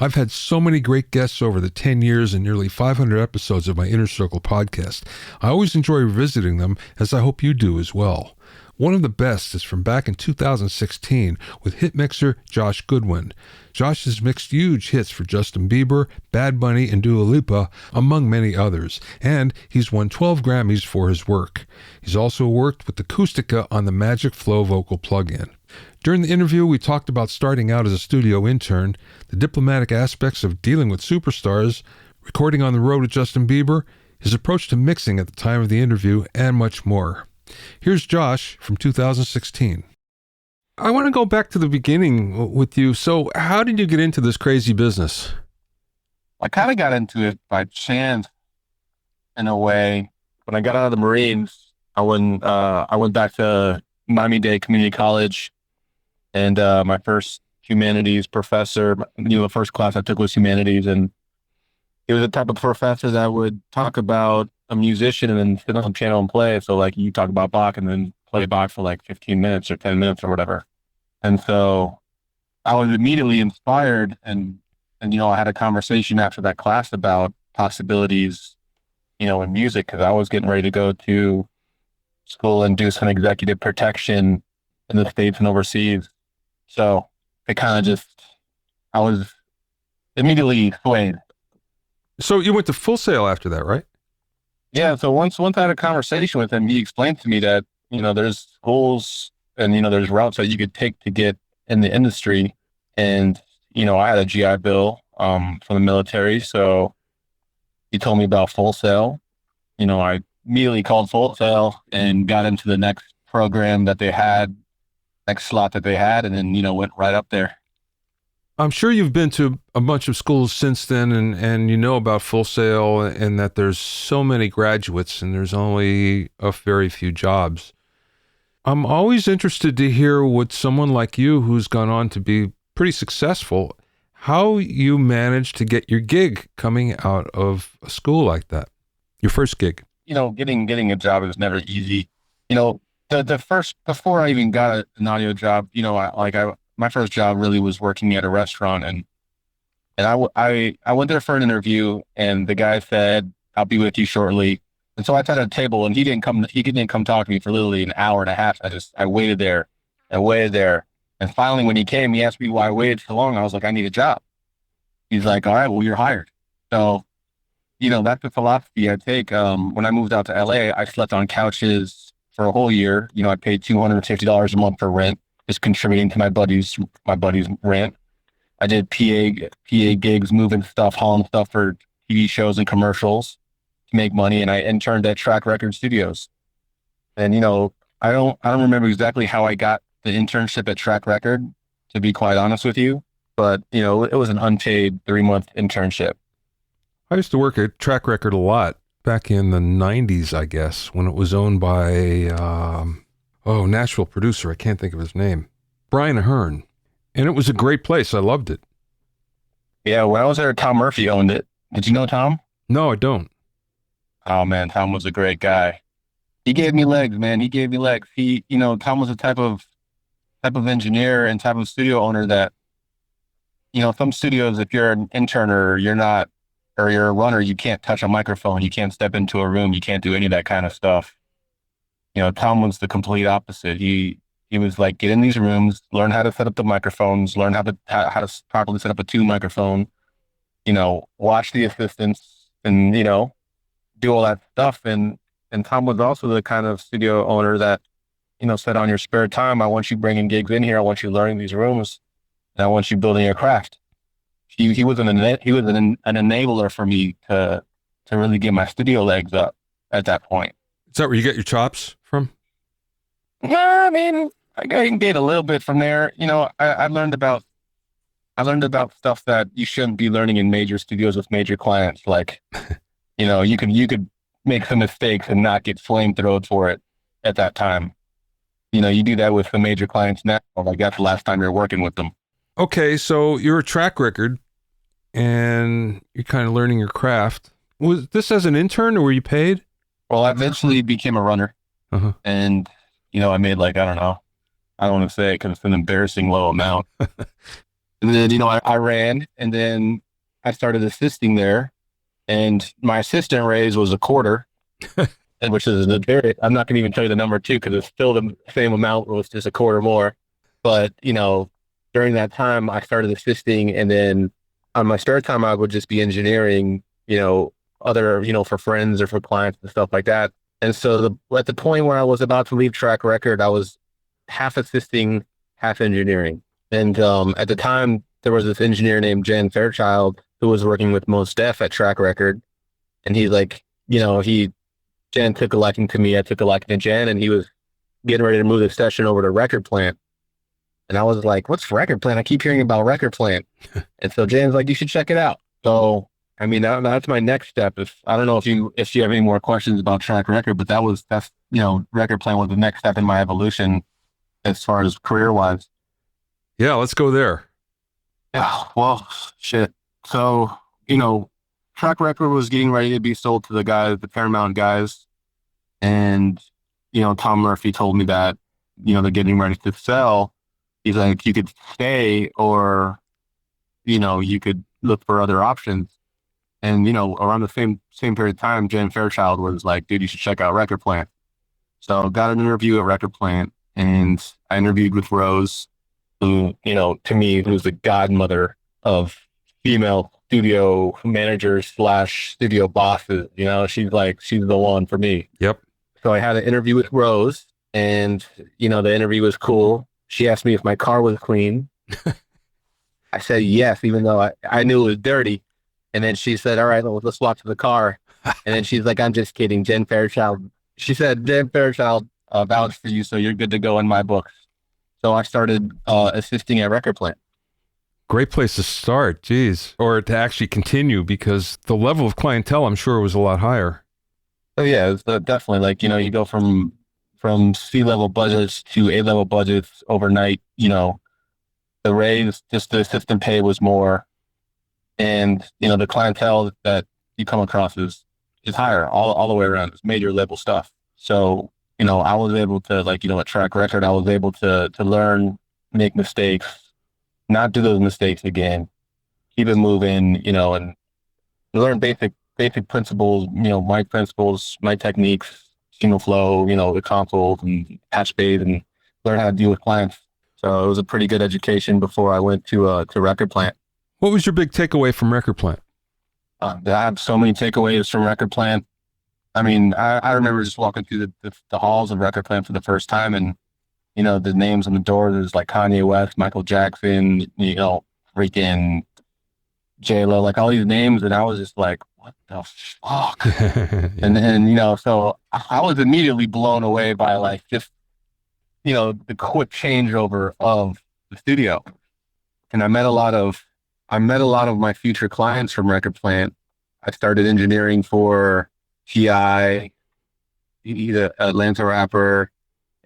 I've had so many great guests over the 10 years and nearly 500 episodes of my Inner Circle podcast. I always enjoy revisiting them, as I hope you do as well. One of the best is from back in 2016 with hit mixer Josh Gudwin. Josh has mixed huge hits for Justin Bieber, Bad Bunny, and Dua Lipa, among many others, and he's won 12 Grammys for his work. He's also worked with Acoustica on the Magic Flow vocal plugin. During the interview, we talked about starting out as a studio intern, the diplomatic aspects of dealing with superstars, recording on the road with Justin Bieber, his approach to mixing at the time of the interview, and much more. Here's Josh from 2016. I want to go back to the beginning with you. So how did you get into this crazy business? I kind of got into it by chance in a way. When I got out of the Marines, I went back to Miami-Dade Community College, and my first humanities professor, the first class I took was humanities, and he was the type of professor that would talk about a musician and then sit on the piano and play. So like you talk about Bach and then play Bach for like 15 minutes or 10 minutes or whatever. And so I was immediately inspired, and I had a conversation after that class about possibilities, in music, because I was getting ready to go to school and do some executive protection in the States and overseas. So it kind of I was immediately swayed. So you went to Full Sail after that, right? Yeah. So once I had a conversation with him, he explained to me that, there's schools and, there's routes that you could take to get in the industry. And, I had a GI Bill from the military. So he told me about Full Sail. I immediately called Full Sail and got into the next program that they had, next slot that they had, and then, went right up there. I'm sure you've been to a bunch of schools since then, and you know about Full Sail and that there's so many graduates and there's only a very few jobs. I'm always interested to hear what someone like you, who's gone on to be pretty successful, how you managed to get your gig coming out of a school like that, your first gig. Getting a job is never easy. The first, before I even got an audio job, my first job really was working at a restaurant, and I went there for an interview, and the guy said, "I'll be with you shortly." And so I sat at a table, and he didn't come talk to me for literally an hour and a half. I waited there. And finally, when he came, he asked me why I waited so long. I was like, I need a job. He's like, all right, well, you're hired. So, that's the philosophy I take. When I moved out to LA, I slept on couches for a whole year. I paid $250 a month for rent, just contributing to my buddy's rent. I did PA gigs, moving stuff, hauling stuff for TV shows and commercials to make money. And I interned at Track Record Studios. And, I don't remember exactly how I got the internship at Track Record, to be quite honest with you. But, it was an unpaid 3-month internship. I used to work at Track Record a lot back in the 90s, I guess, when it was owned by Nashville producer. I can't think of his name. Brian Ahern. And it was a great place. I loved it. Yeah, when I was there, Tom Murphy owned it. Did you know Tom? No, I don't. Oh, man, Tom was a great guy. He gave me legs, man. He gave me legs. Tom was a type of engineer and type of studio owner that, some studios, if you're an intern or you're a runner, you can't touch a microphone. You can't step into a room. You can't do any of that kind of stuff. Tom was the complete opposite. He was like, get in these rooms, learn how to set up the microphones, learn how to properly set up a tube microphone, watch the assistants and, do all that stuff. And Tom was also the kind of studio owner that, said on your spare time, I want you bringing gigs in here. I want you learning these rooms, and I want you building your craft. He was an enabler for me to really get my studio legs up at that point. Is that where you get your chops from? I mean, I can get a little bit from there. I learned about stuff that you shouldn't be learning in major studios with major clients. Like, you could make some mistakes and not get flamethrowed for it at that time. You do that with the major clients now. Like, that's the last time you're working with them. Okay, so you're a Track Record, and you're kind of learning your craft. Was this as an intern, or were you paid? Well, I eventually became a runner. Uh-huh. And, I made I don't know. I don't want to say it because it's an embarrassing low amount. And then, I ran, and then I started assisting there, and my assistant raise was a quarter, and which is a very, I'm not going to even tell you the number too, because it's still the same amount, it was just a quarter more. But, during that time I started assisting, and then on my spare time, I would just be engineering, other, for friends or for clients and stuff like that. And so at the point where I was about to leave track record, I was half assisting, half engineering. And at the time, there was this engineer named Jen Fairchild who was working with Mos Def at track record. And he's like, Jen took a liking to me. I took a liking to Jen, and he was getting ready to move the session over to Record Plant. And I was like, what's Record Plant? I keep hearing about Record Plant. And so Jen's like, you should check it out. So, I mean, that's my next step. I don't know if you have any more questions about track record, but that's, Record Plant was the next step in my evolution as far as career wise. Yeah, let's go there. Yeah, well, shit. So, track record was getting ready to be sold to the Paramount guys. And, Tom Murphy told me that, they're getting ready to sell. He's like, you could stay, or, you could look for other options. And, around the same period of time, Jen Fairchild was like, dude, you should check out Record Plant. So got an interview at Record Plant, and I interviewed with Rose, who, to me, who's the godmother of female studio managers / studio bosses. She's the one for me. Yep. So I had an interview with Rose, and, the interview was cool. She asked me if my car was clean. I said yes, even though I knew it was dirty. And then she said, all right, let's walk to the car. And then she's like, I'm just kidding. Jen Fairchild. She said, Jen Fairchild vouched for you, so you're good to go in my books. So I started assisting at Record Plant. Great place to start, geez. Or to actually continue, because the level of clientele, I'm sure, was a lot higher. Oh, yeah, it's definitely. Like, you go from C-level budgets to A-level budgets overnight. The raise, just the assistant pay was more. And, the clientele that you come across is higher all the way around. It's major level stuff. So, I was able to, at track record, I was able to learn, make mistakes, not do those mistakes again, keep it moving, and learn basic principles, my principles, my techniques, single flow, the consoles and patch base, and learn how to deal with clients. So it was a pretty good education before I went to Record Plant. What was your big takeaway from Record Plant? I have so many takeaways from Record Plant. I mean, I remember just walking through the halls of Record Plant for the first time, and, the names on the door, there's like Kanye West, Michael Jackson, freaking J-Lo, like all these names. And I was just like, what the fuck? And then, so I was immediately blown away by just, the quick changeover of the studio. And I met a lot of my future clients from Record Plant. I started engineering for T.I., he's an Atlanta rapper,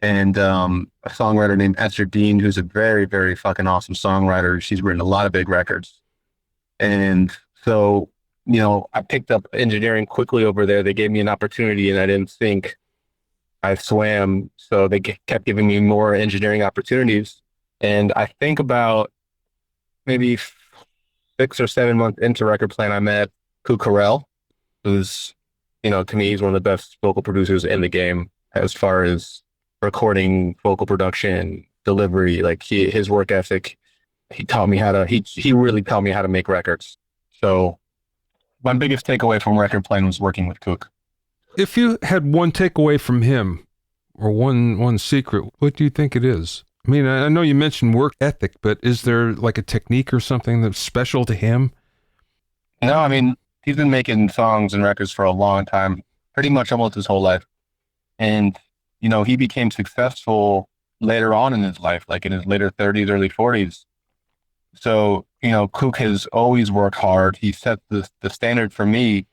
and a songwriter named Esther Dean, who's a very, very fucking awesome songwriter. She's written a lot of big records. And so, I picked up engineering quickly over there. They gave me an opportunity, and I didn't think, I swam. So they kept giving me more engineering opportunities. And I think about maybe 6 or 7 months into Record Plant, I met Cucarell, who's, to me, he's one of the best vocal producers in the game as far as recording, vocal production, delivery. Like his work ethic, he really taught me how to make records. So my biggest takeaway from Record Plant was working with Cook. If you had one takeaway from him, or one secret, what do you think it is? I mean, I know you mentioned work ethic, but is there like a technique or something that's special to him? No, I mean, he's been making songs and records for a long time, pretty much almost his whole life. And, he became successful later on in his life, like in his later 30s, early 40s. So, Cook has always worked hard. He set the standard for me.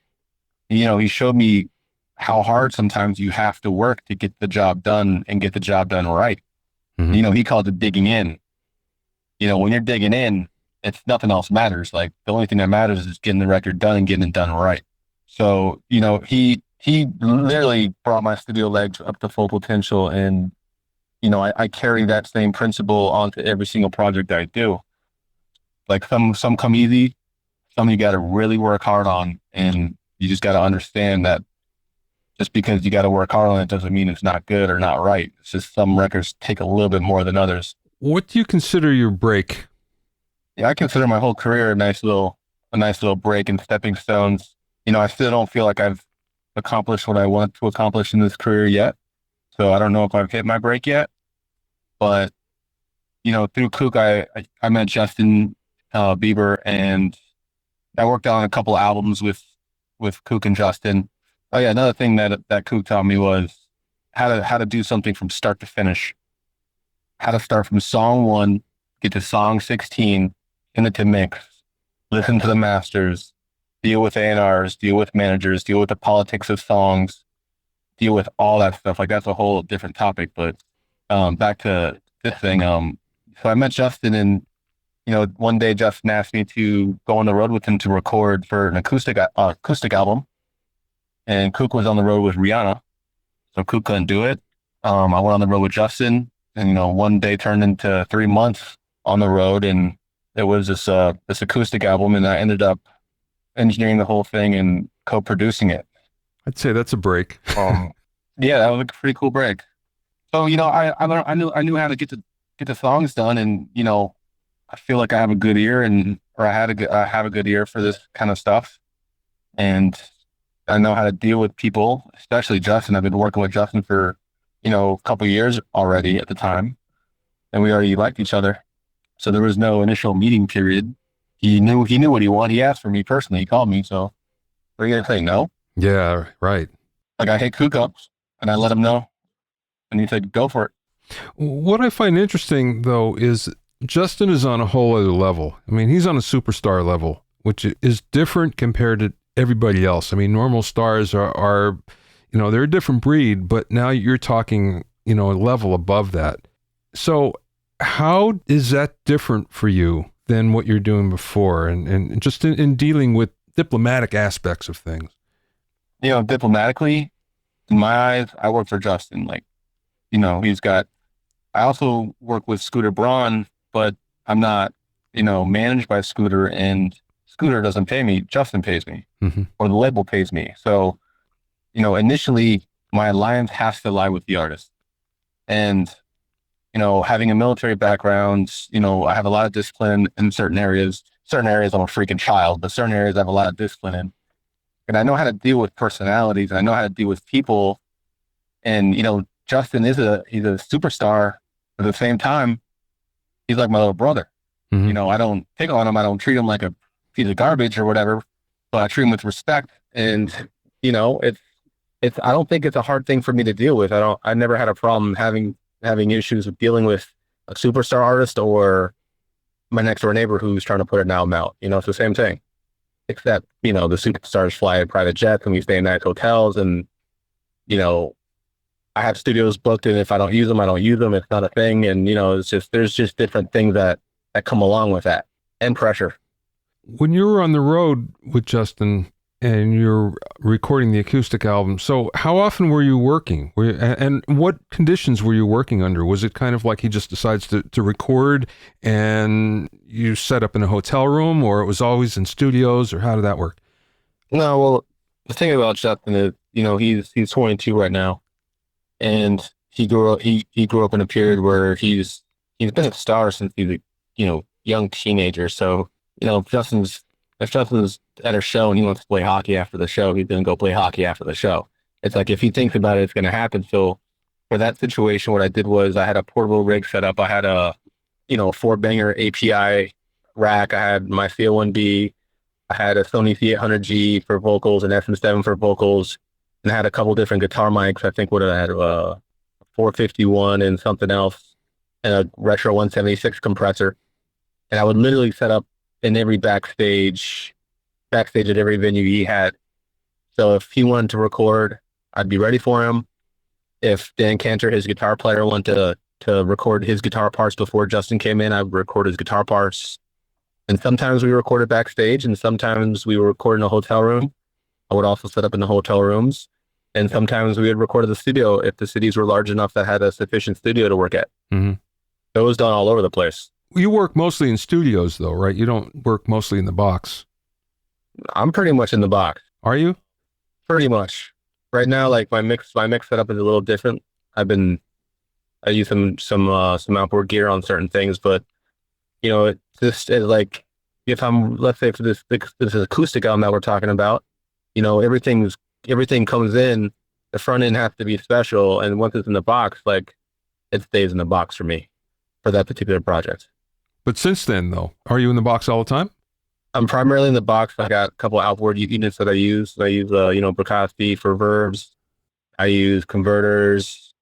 He showed me how hard sometimes you have to work to get the job done and get the job done right. Mm-hmm. He called it digging in. When you're digging in, it's nothing else matters. Like the only thing that matters is getting the record done and getting it done right. So, he literally brought my studio legs up to full potential. And, I carry that same principle onto every single project that I do. Like some come easy, some you got to really work hard on, and you just got to understand that just because you got to work hard on it doesn't mean it's not good or not right. It's just some records take a little bit more than others. What do you consider your break? Yeah, I consider my whole career a nice little break and stepping stones. I still don't feel like I've accomplished what I want to accomplish in this career yet. So I don't know if I've hit my break yet, but through Kook, I met Justin Bieber, and I worked on a couple of albums with Kook and Justin. Oh yeah, another thing that Kook taught me was how to do something from start to finish. How to start from song 1, get to song 16, send it to mix, listen to the masters, deal with A&Rs, deal with managers, deal with the politics of songs, deal with all that stuff. Like, that's a whole different topic. But back to this thing. So I met Justin, and one day Justin asked me to go on the road with him to record for an acoustic album. And Kook was on the road with Rihanna, so Kook couldn't do it. I went on the road with Justin, and one day turned into 3 months on the road, and it was this acoustic album, and I ended up engineering the whole thing and co-producing it. I'd say that's a break. Yeah, that was a pretty cool break. So I knew how to get the songs done, and I feel like I have a good ear, I have a good ear for this kind of stuff, and I know how to deal with people, especially Justin. I've been working with Justin for a couple of years already at the time, and we already liked each other, so there was no initial meeting period. He knew what he wanted. He asked for me personally. He called me. So what are you gonna say? No? Yeah, right. Like, I hit Kook up, and I let him know, and he said, "Go for it." What I find interesting, though, is Justin is on a whole other level. I mean, he's on a superstar level, which is different compared to everybody else. I mean, normal stars are they're a different breed, but now you're talking, a level above that. So how is that different for you than what you're doing before, and just in dealing with diplomatic aspects of things? Diplomatically, in my eyes, I work for Justin. Like, I also work with Scooter Braun, but I'm not, managed by Scooter, and Scooter doesn't pay me. Justin pays me, or the label pays me. So, initially my alliance has to lie with the artist. And, having a military background, I have a lot of discipline in certain areas. Certain areas I'm a freaking child, but certain areas I have a lot of discipline in. And I know how to deal with personalities, and I know how to deal with people. And, Justin he's a superstar, but at the same time, he's like my little brother. I don't pick on him. I don't treat him like a piece of garbage or whatever, but I treat him with respect. And, I don't think it's a hard thing for me to deal with. I never had a problem having issues with dealing with a superstar artist or my next door neighbor who's trying to put an album out. It's the same thing, except, the superstars fly in private jets and we stay in nice hotels, and, I have studios booked, and if I don't use them, I don't use them. It's not a thing. And, there's just different things that come along with that, and pressure. When you were on the road with Justin and you're recording the acoustic album, so how often were you working? And what conditions were you working under? Was it kind of like he just decides to record and you set up in a hotel room, or it was always in studios, or how did that work? No, well, the thing about Justin is, he's 22 right now, and he grew up in a period where he's been a star since he's a young teenager. So if Justin's at a show and he wants to play hockey after the show, he's gonna go play hockey after the show. It's like, if he thinks about it, it's gonna happen. So for that situation, what I did was I had a portable rig set up. I had a 4-banger API rack. I had my C01B. I had a Sony C800G for vocals and SM7 for vocals, and I had a couple different guitar mics. I think I had a 451 and something else, and a Retro 176 compressor. And I would literally set up in every backstage at every venue he had. So if he wanted to record, I'd be ready for him. If Dan Cantor, his guitar player, wanted to record his guitar parts before Justin came in, I would record his guitar parts. And sometimes we recorded backstage, and sometimes we would record in a hotel room. I would also set up in the hotel rooms. And sometimes we would record at the studio if the cities were large enough that had a sufficient studio to work at. So it was done all over the place. You work mostly in studios though, right? You don't work mostly in the box. I'm pretty much in the box. Are you? Pretty much. Right now, like my mix setup is a little different. I use some outboard gear on certain things, but it's just like if I'm, let's say for this acoustic album that we're talking about, everything comes in. The front end has to be special, and once it's in the box, like it stays in the box for me for that particular project. But since then, though, are you in the box all the time? I'm primarily in the box. I got a couple outboard units that I use. I use Acoustica for verbs. I use converters,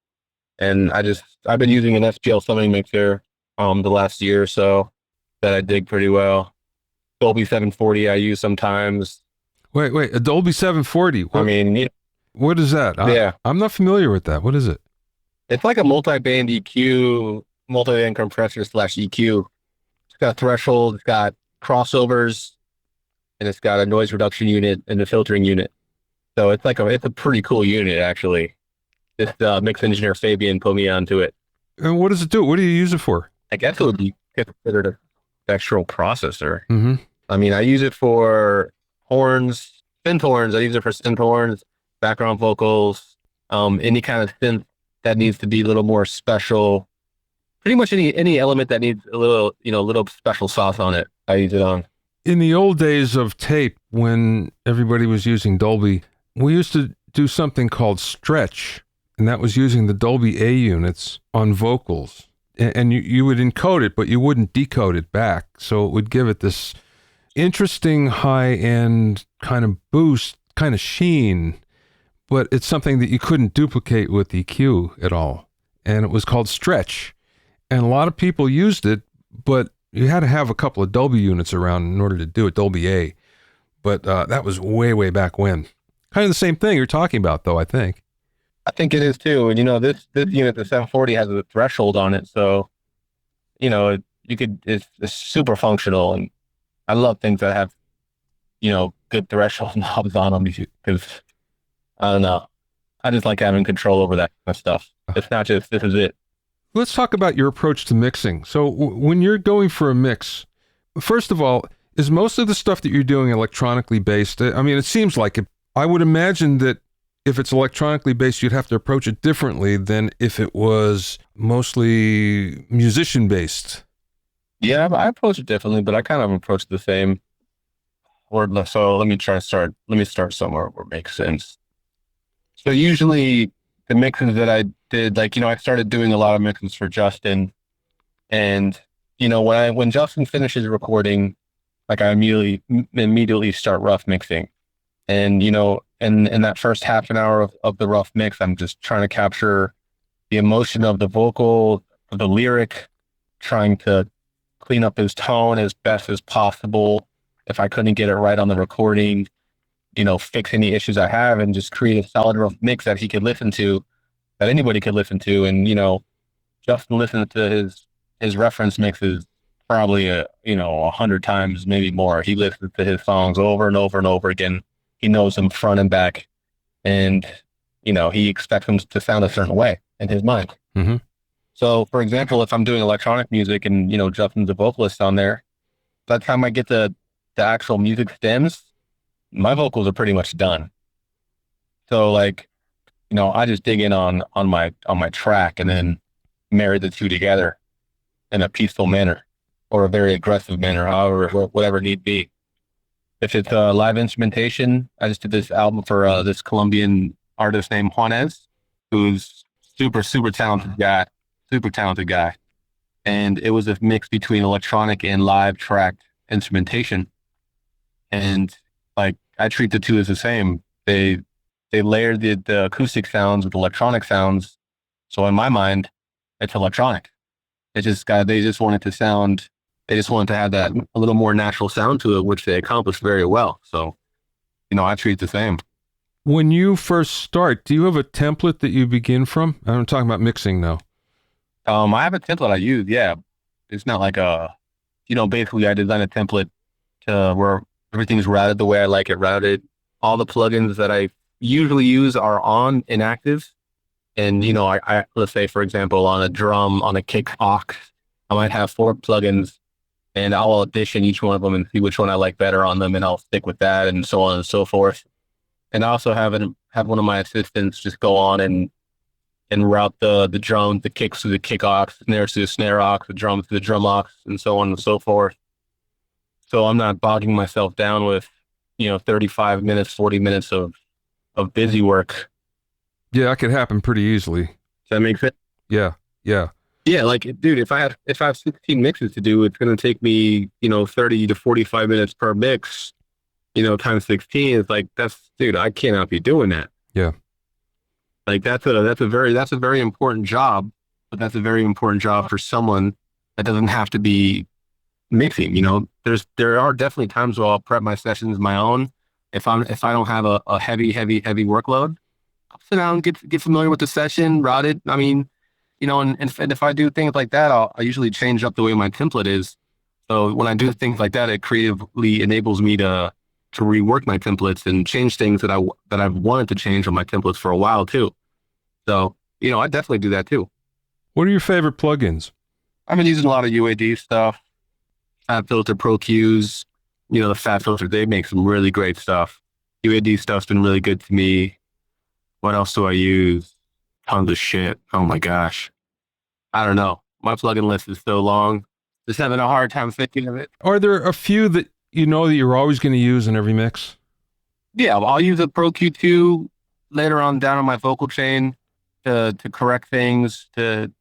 and I've been using an SPL summing mixer the last year or so that I dig pretty well. Dolby 740 I use sometimes. Wait, a Dolby 740. I mean, what is that? Yeah. I'm not familiar with that. What is it? It's like a multi-band EQ, multi-band compressor / EQ. It's got threshold, it's got crossovers, and it's got a noise reduction unit and a filtering unit. So it's a pretty cool unit, actually. This mix engineer Fabian put me onto it. And what does it do? What do you use it for? I guess it would be considered a textural processor. Mm-hmm. I mean, I use it for horns, synth horns. I use it for synth horns, background vocals, any kind of synth that needs to be a little more special. Pretty much any element that needs a little special sauce on it, I use it on. In the old days of tape, when everybody was using Dolby, we used to do something called stretch, and that was using the Dolby A units on vocals. And you would encode it, but you wouldn't decode it back. So it would give it this interesting high-end kind of boost, kind of sheen, but it's something that you couldn't duplicate with EQ at all. And it was called stretch. And a lot of people used it, but you had to have a couple of Dolby units around in order to do it, Dolby A. But that was way, way back when. Kind of the same thing you're talking about, though, I think. I think it is, too. And, this unit, the 740, has a threshold on it. So, it's super functional. And I love things that have, good threshold knobs on them because, I don't know. I just like having control over that kind of stuff. It's not just, this is it. Let's talk about your approach to mixing. So when you're going for a mix, first of all, is most of the stuff that you're doing electronically based? I mean, it seems like it. I would imagine that if it's electronically based, you'd have to approach it differently than if it was mostly musician based. Yeah, I approach it differently, but I kind of approach the same. So let me start somewhere where it makes sense. So usually the mixes that I did, I started doing a lot of mixes for Justin, and when Justin finishes recording, I immediately start rough mixing, and in that first half an hour of the rough mix, I'm just trying to capture the emotion of the vocal, of the lyric, trying to clean up his tone as best as possible. If I couldn't get it right on the recording, fix any issues I have and just create a solid rough mix that he could listen to, that anybody could listen to. And, Justin listens to his reference mixes probably 100 times, maybe more. He listens to his songs over and over and over again. He knows them front and back, and he expects them to sound a certain way in his mind. Mm-hmm. So, for example, if I'm doing electronic music and Justin's a vocalist on there, by the time I get the actual music stems, my vocals are pretty much done. So, I just dig in on my track and then marry the two together in a peaceful manner or a very aggressive manner, however, whatever need be. If it's live instrumentation, I just did this album for this Colombian artist named Juanes, who's super talented guy. And it was a mix between electronic and live tracked instrumentation. And I treat the two as the same. They layered the acoustic sounds with electronic sounds. So in my mind, it's electronic. They just wanted to have that a little more natural sound to it, which they accomplished very well. So, I treat it the same. When you first start, do you have a template that you begin from? I'm talking about mixing now. I have a template I use. Yeah. It's not like basically I designed a template to where everything's routed the way I like it routed. All the plugins that I usually use are on inactive. And, I let's say, for example, on a drum, on a kick aux, I might have 4 plugins, and I'll audition each one of them and see which one I like better on them, and I'll stick with that, and so on and so forth. And I also have one of my assistants just go on and route the drums, the kicks to the kick aux, snares to the snare aux, the drums to the drum aux, and so on and so forth. So I'm not bogging myself down with, 35 minutes, 40 minutes of busy work. Yeah, that could happen pretty easily. Does that make sense? Yeah. Yeah, like, dude, if I have 16 mixes to do, it's going to take me, 30 to 45 minutes per mix, times 16. It's like, dude, I cannot be doing that. Yeah. Like that's a very important job, but that's a very important job for someone that doesn't have to be mixing. There are definitely times where I'll prep my sessions my own. If I don't have a heavy workload, I'll sit down and get familiar with the session, route it. I mean, and if I do things like that, I usually change up the way my template is. So when I do things like that, it creatively enables me to rework my templates and change things that I've wanted to change on my templates for a while too. So, I definitely do that too. What are your favorite plugins? I've been using a lot of UAD stuff, Fat Filter, Pro Qs, the Fat Filter, they make some really great stuff. UAD stuff's been really good to me. What else do I use? Tons of shit. Oh my gosh. I don't know. My plugin list is so long. Just having a hard time thinking of it. Are there a few that that you're always going to use in every mix? Yeah, I'll use a Pro Q2 later on down on my vocal chain to correct things, to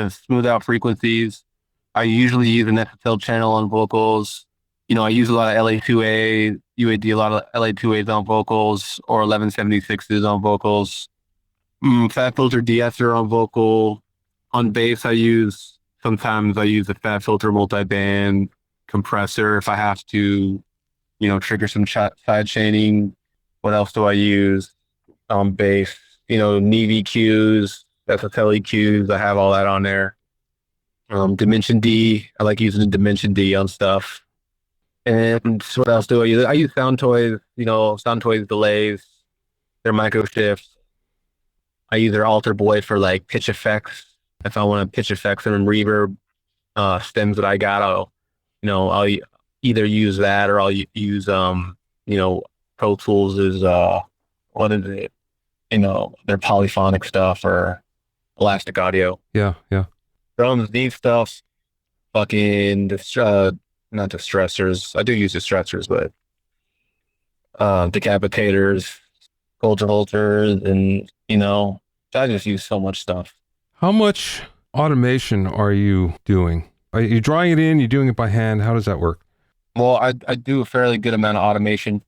smooth out frequencies. I usually use an SSL channel on vocals. I use a lot of LA2A, UAD, a lot of LA2As on vocals, or 1176s on vocals. Fat Filter de-esser on vocal. On bass, sometimes I use the Fat Filter multiband compressor if I have to, trigger some side chaining. What else do I use on bass? Neve EQs, SSL EQs, I have all that on there. Dimension D, I like using the Dimension D on stuff. And what else do I use? I use Soundtoys, Soundtoys delays, their micro shifts. I use their Alter Boy for like pitch effects. If I want to pitch effects and reverb stems that I got, I'll either use that or I'll use Pro Tools is what is it? Their polyphonic stuff or Elastic Audio. Yeah. Drums, these stuff, fucking not distressors. I do use distressors, but decapitators, culture holters, and I just use so much stuff. How much automation are you doing? Are you drawing it in? You doing it by hand? How does that work? Well, I do a fairly good amount of automation,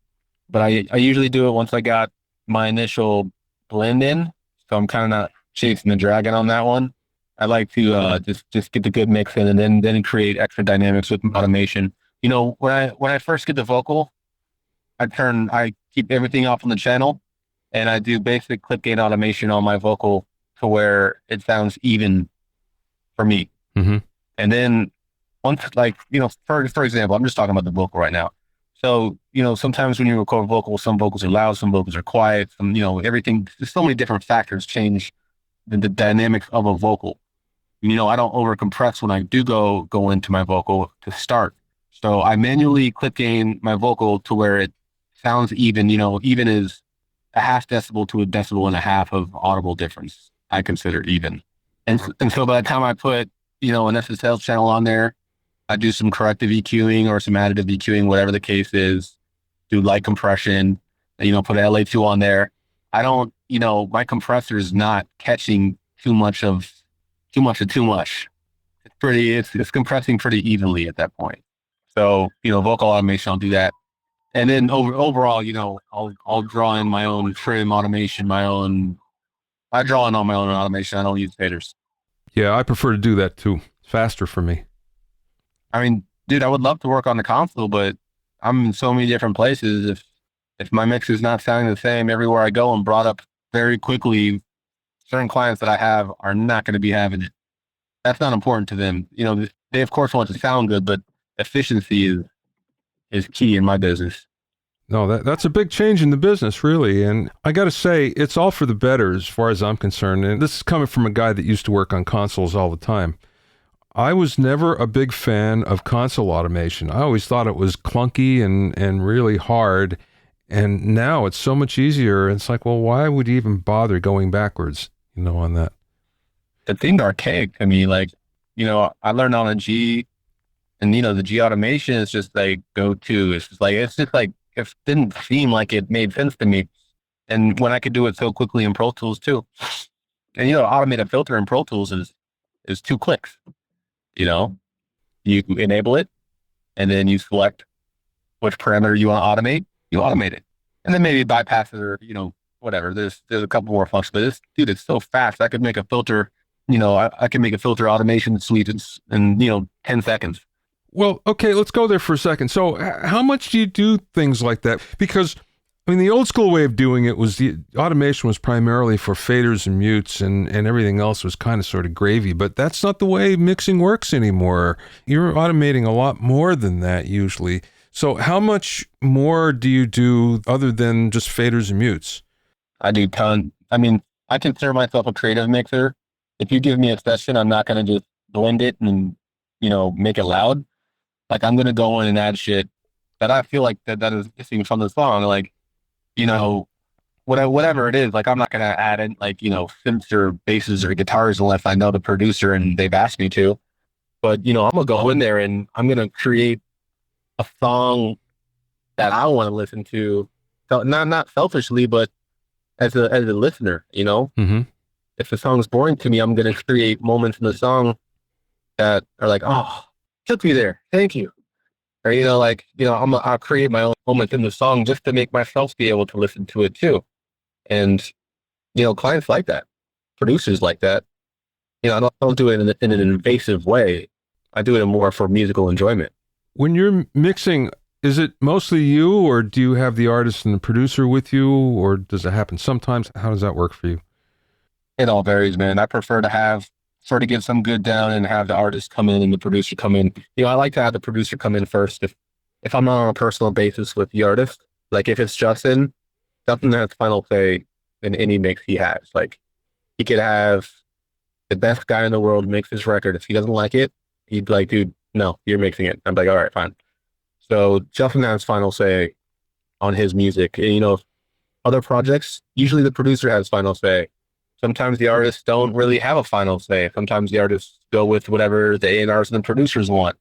but I usually do it once I got my initial blend in. So I'm kind of not chasing the dragon on that one. I like to just get the good mix in and then create extra dynamics with automation. When I first get the vocal, I keep everything off on the channel, and I do basic clip gain automation on my vocal to where it sounds even for me. Mm-hmm. And then once, for example, I'm just talking about the vocal right now. So, sometimes when you record vocals, some vocals are loud, some vocals are quiet, everything, there's so many different factors change the dynamics of a vocal. I don't over compress when I do go into my vocal to start. So I manually clip gain my vocal to where it sounds even, even is a half decibel to a decibel and a half of audible difference. I consider even. And so by the time I put, an SSL channel on there, I do some corrective EQing or some additive EQing, whatever the case is, do light compression, put an LA2 on there. I don't, my compressor is not catching too much. It's compressing pretty evenly at that point. So, vocal automation, I'll do that. And then overall, I'll draw in my own trim automation, I draw in on my own automation. I don't use faders. Yeah, I prefer to do that too. It's faster for me. I mean, dude, I would love to work on the console, but I'm in so many different places. If my mix is not sounding the same everywhere I go and brought up very quickly, certain clients that I have are not going to be having it. That's not important to them. They of course want to sound good, but efficiency is key in my business. No, that's a big change in the business, really. And I got to say, it's all for the better as far as I'm concerned. And this is coming from a guy that used to work on consoles all the time. I was never a big fan of console automation. I always thought it was clunky and really hard. And now it's so much easier. It's like, well, why would you even bother going backwards, on that? It seemed archaic to me. Like, I learned on a G, and the G automation is just like go-to. It's just like it didn't seem like it made sense to me. And when I could do it so quickly in Pro Tools too, and automate a filter in Pro Tools is 2 clicks. You enable it, and then you select which parameter you want to automate. You automate it, and then maybe bypass it or whatever. There's a couple more functions, but it's so fast. I could make a filter. I can make a filter automation suite in 10 seconds. Well, okay, let's go there for a second. So how much do you do things like that? Because, the old school way of doing it was the automation was primarily for faders and mutes, and everything else was kind of sort of gravy. But that's not the way mixing works anymore. You're automating a lot more than that usually. So how much more do you do other than just faders and mutes? I do ton. I consider myself a creative mixer. If you give me a session, I'm not going to just blend it and, make it loud. Like, I'm going to go in and add shit that I feel like that is missing from the song. Like, whatever it is, like, I'm not going to add in, like, synths or basses or guitars unless I know the producer and they've asked me to. But, I'm going to go in there and I'm going to create a song that I want to listen to. So not selfishly, but as a listener, Mm-hmm. If the song's boring to me, I'm going to create moments in the song that are like, oh, took me there. Thank you. Or, I'll create my own moments in the song just to make myself be able to listen to it too. And, clients like that. Producers like that. I don't do it in an invasive way. I do it more for musical enjoyment. When you're mixing, is it mostly you, or do you have the artist and the producer with you, or does it happen sometimes? How does that work for you? It all varies, man. I prefer to get some good down and have the artist come in and the producer come in. I like to have the producer come in first if I'm not on a personal basis with the artist. Like, if it's Justin has final say in any mix he has. Like, he could have the best guy in the world mix his record. If he doesn't like it, he'd be like, dude, no, you're mixing it. I'm like, all right, fine. So Justin has final say on his music. And, other projects, usually the producer has final say. Sometimes the artists don't really have a final say. Sometimes the artists go with whatever the A&Rs and the producers want.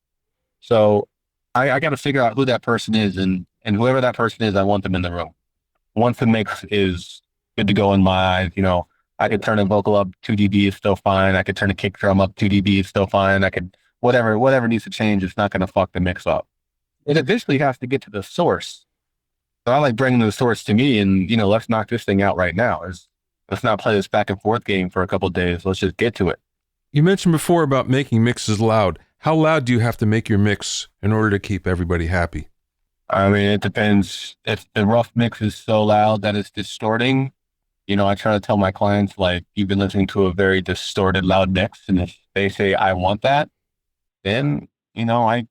So I got to figure out who that person is, and whoever that person is, I want them in the room. Once the mix is good to go in my eyes, I could turn a vocal up 2 dB, it's still fine. I could turn a kick drum up 2 dB, it's still fine. I could, whatever needs to change, it's not going to fuck the mix up. It eventually has to get to the source. So I like bringing the source to me and, let's knock this thing out right now. Let's not play this back and forth game for a couple of days. Let's just get to it. You mentioned before about making mixes loud. How loud do you have to make your mix in order to keep everybody happy? It depends. If the rough mix is so loud that it's distorting, I try to tell my clients, like, you've been listening to a very distorted, loud mix. And if they say, I want that, then, I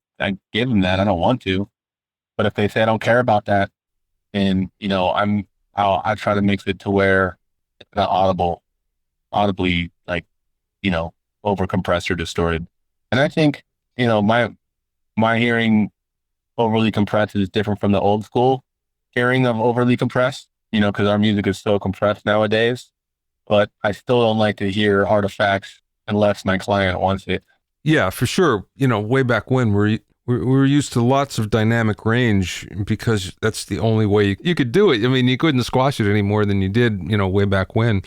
give them that. I don't want to. But if they say, I don't care about that, and, I try to mix it to where it's not audibly, like, over compressed or distorted. And I think, my hearing overly compressed is different from the old school hearing of overly compressed, because our music is so compressed nowadays. But I still don't like to hear artifacts unless my client wants it. Yeah, for sure. Way back when we were used to lots of dynamic range because that's the only way you could do it. You couldn't squash it any more than you did, way back when.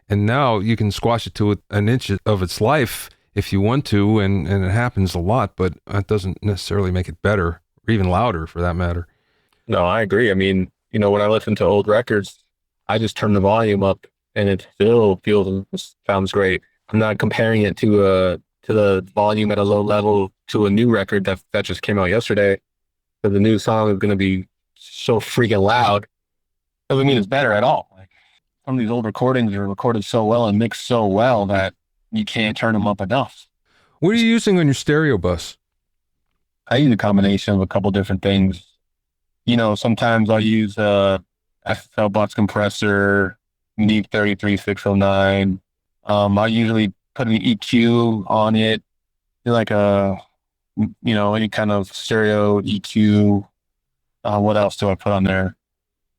And now you can squash it to an inch of its life if you want to, and it happens a lot, but that doesn't necessarily make it better or even louder for that matter. No, I agree. When I listen to old records, I just turn the volume up and it still sounds great. I'm not comparing it to the volume at a low level to a new record that just came out yesterday. So the new song is going to be so freaking loud. Doesn't mean it's better at all. Like, some of these old recordings are recorded so well and mixed so well that you can't turn them up enough. What are you using on your stereo bus? I use a combination of a couple different things. Sometimes I'll use a SSL box compressor, Neat 33609. I usually put an EQ on it. like any kind of stereo EQ. What else do I put on there?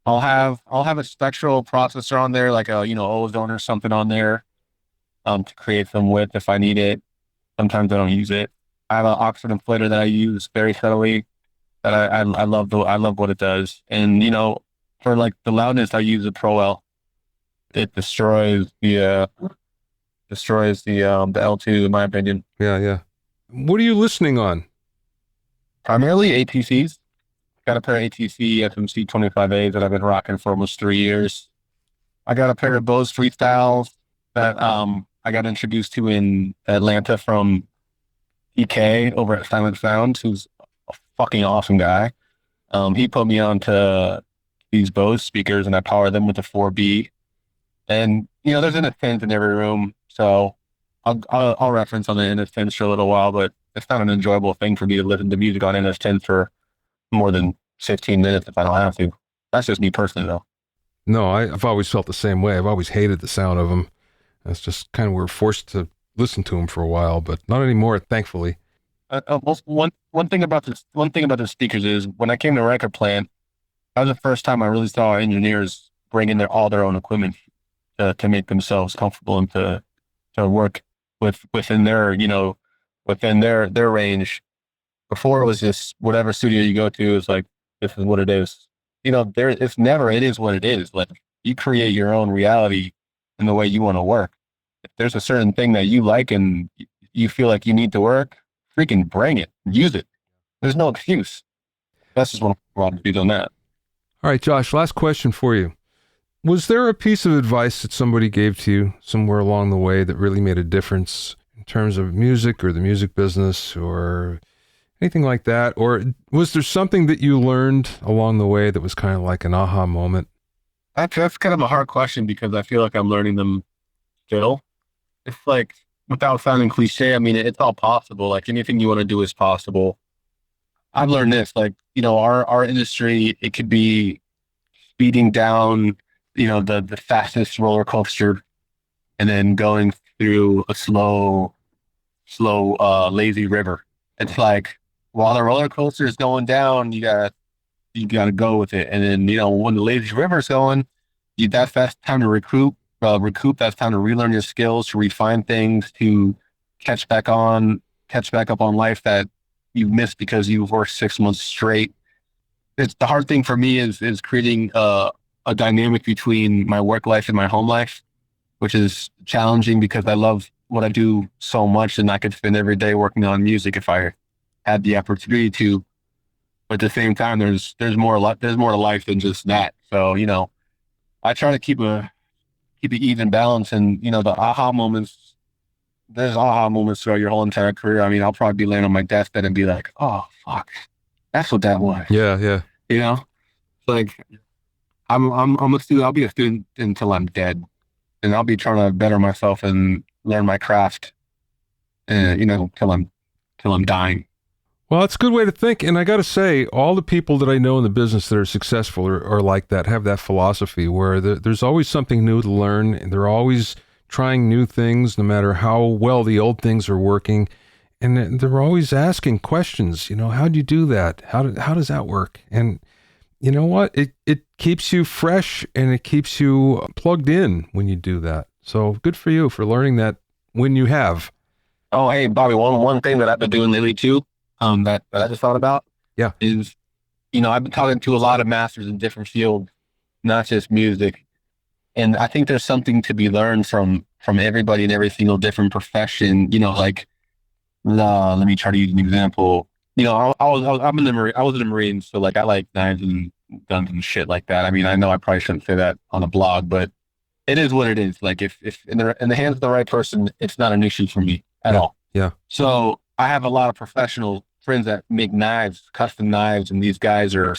I'll have a spectral processor on there, like a ozone or something on there, to create some width if I need it. Sometimes I don't use it. I have an Oxford inflator that I use very subtly that I love what it does. And for like the loudness, I use a Pro L. It destroys the L2 in my opinion. Yeah, yeah. What are you listening on? Primarily ATCs. Got a pair of ATC FMC 25As that I've been rocking for almost 3 years. I got a pair of Bose Freestyles that I got introduced to in Atlanta from EK over at Silent Sounds, who's a fucking awesome guy. He put me onto these Bose speakers and I power them with a 4B. And there's NS10s in every room, so I'll reference on the NS10s for a little while, but it's not an enjoyable thing for me to listen to music on NS10s for more than 15 minutes if I don't have to. That's just me personally, though. No, I've always felt the same way. I've always hated the sound of them. That's just kind of, we're forced to listen to them for a while, but not anymore, thankfully. One thing about the speakers is when I came to Record Plant, that was the first time I really saw engineers bring in all their own equipment to make themselves comfortable and to work within their range. Before it was just whatever studio you go to is like, this is what it is. It is what it is. Like, you create your own reality in the way you want to work. If there's a certain thing that you like and you feel like you need to work, freaking bring it, use it. There's no excuse. That's just what I want to do on that. All right, Josh, last question for you. Was there a piece of advice that somebody gave to you somewhere along the way that really made a difference in terms of music or the music business or anything like that? Or was there something that you learned along the way that was kind of like an aha moment? That's kind of a hard question because I feel like I'm learning them still. It's like, without sounding cliche, I mean, it's all possible. Like, anything you want to do is possible. I've learned this, like, our industry, it could be speeding down, the fastest roller coaster and then going through a slow, lazy river. It's like, while the roller coaster is going down, you gotta go with it. And then, when the lazy river is going, that's time to recoup. That's time to relearn your skills, to refine things, to catch back up on life that you've missed because you've worked 6 months straight. It's the hard thing for me is creating a dynamic between my work life and my home life, which is challenging because I love what I do so much and I could spend every day working on music if I had the opportunity to. But at the same time, there's more to life than just that. So, I try to keep an even balance, and the aha moments. There's aha moments throughout your whole entire career. I mean, I'll probably be laying on my deathbed and be like, "Oh fuck, that's what that was." Yeah, yeah. Like, I'll be a student until I'm dead, and I'll be trying to better myself and learn my craft, till I'm dying. Well, it's a good way to think. And I got to say, all the people that I know in the business that are successful are like that, have that philosophy where there's always something new to learn. And they're always trying new things, no matter how well the old things are working. And they're always asking questions, how do you do that? How does that work? And you know what? It keeps you fresh and it keeps you plugged in when you do that. So good for you for learning that when you have. Oh, hey, Bobby, one thing that I've been doing lately too, that I just thought about, yeah, is, I've been talking to a lot of masters in different fields, not just music. And I think there's something to be learned from everybody in every single different profession. Like, let me try to use an example. I was in the Marines, so like I like knives and guns and shit like that. I mean, I know I probably shouldn't say that on a blog, but it is what it is. Like, if in the hands of the right person, it's not an issue for me at all. Yeah. So I have a lot of professional friends that make knives, custom knives, and these guys are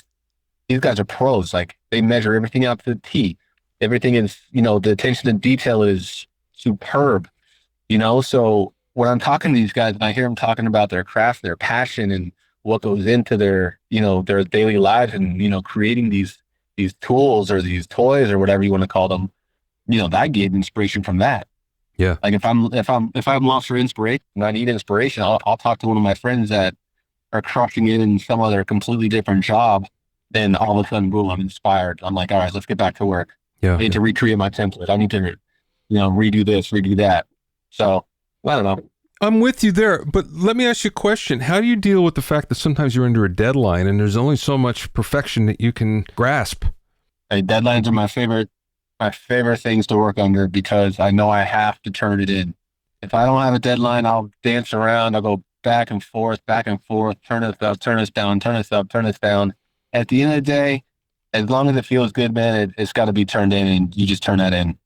pros. Like, they measure everything out to the T. Everything is, the attention to detail is superb. So when I'm talking to these guys and I hear them talking about their craft, their passion, and what goes into their daily lives, and creating these tools or these toys or whatever you want to call them, I get inspiration from that. Yeah. Like if I'm lost for inspiration and I need inspiration, I'll talk to one of my friends that are crushing it in some other completely different job. Then all of a sudden, boom, I'm inspired. I'm like, all right, let's get back to work. Yeah. I need to recreate my template. I need to, redo this, redo that. So I don't know. I'm with you there, but let me ask you a question. How do you deal with the fact that sometimes you're under a deadline and there's only so much perfection that you can grasp? Hey, deadlines are my favorite things to work under because I know I have to turn it in. If I don't have a deadline, I'll dance around. I'll go back and forth, turn this up, turn this down, turn this up, turn this down. At the end of the day, as long as it feels good, man, it's got to be turned in, and you just turn that in.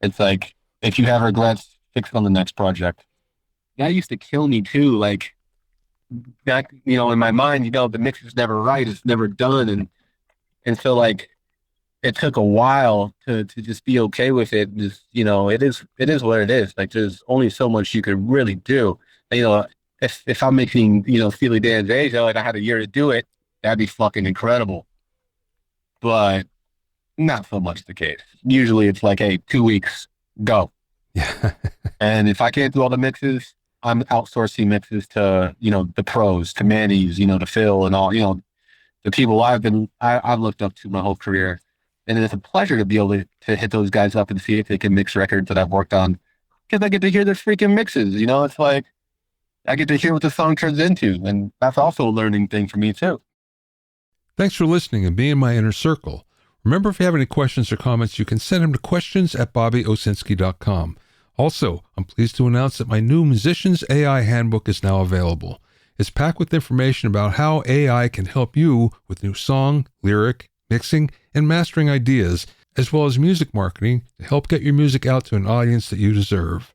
It's like, if you have regrets, fix it on the next project. That used to kill me too. Like, back, in my mind, the mix is never right. It's never done. And so, like, it took a while to just be okay with it. Just, it is what it is. Like, there's only so much you could really do. If I'm making, Steely Dan's Asia, like I had a year to do it, that'd be fucking incredible. But not so much the case. Usually it's like, hey, 2 weeks, go. Yeah. And if I can't do all the mixes, I'm outsourcing mixes to, the pros, to Manny's, to Phil and all, the people I've looked up to my whole career. And it's a pleasure to be able to hit those guys up and see if they can mix records that I've worked on. Because I get to hear their freaking mixes, it's like, I get to hear what the song turns into. And that's also a learning thing for me too. Thanks for listening and being in my inner circle. Remember, if you have any questions or comments, you can send them to questions@bobbyowsinski.com. Also, I'm pleased to announce that my new Musicians AI Handbook is now available. It's packed with information about how AI can help you with new song, lyric, mixing, and mastering ideas, as well as music marketing to help get your music out to an audience that you deserve.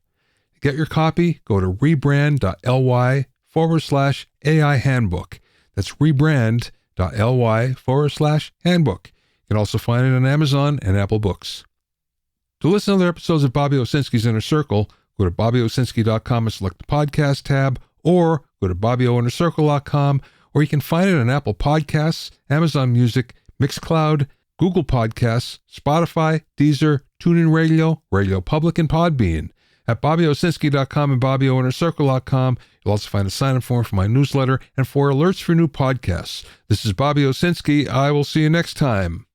To get your copy, go to rebrand.ly/AI Handbook. That's rebrand.ly/handbook. You can also find it on Amazon and Apple Books. To listen to other episodes of Bobby Owsinski's Inner Circle, go to bobbyowsinski.com and select the podcast tab, or go to bobbyowinnercircle.com, or you can find it on Apple Podcasts, Amazon Music, Mixcloud, Google Podcasts, Spotify, Deezer, TuneIn Radio, Radio Public, and Podbean. At bobbyowsinski.com and bobbyowinnercircle.com, you'll also find a sign-up form for my newsletter and for alerts for new podcasts. This is Bobby Owsinski. I will see you next time.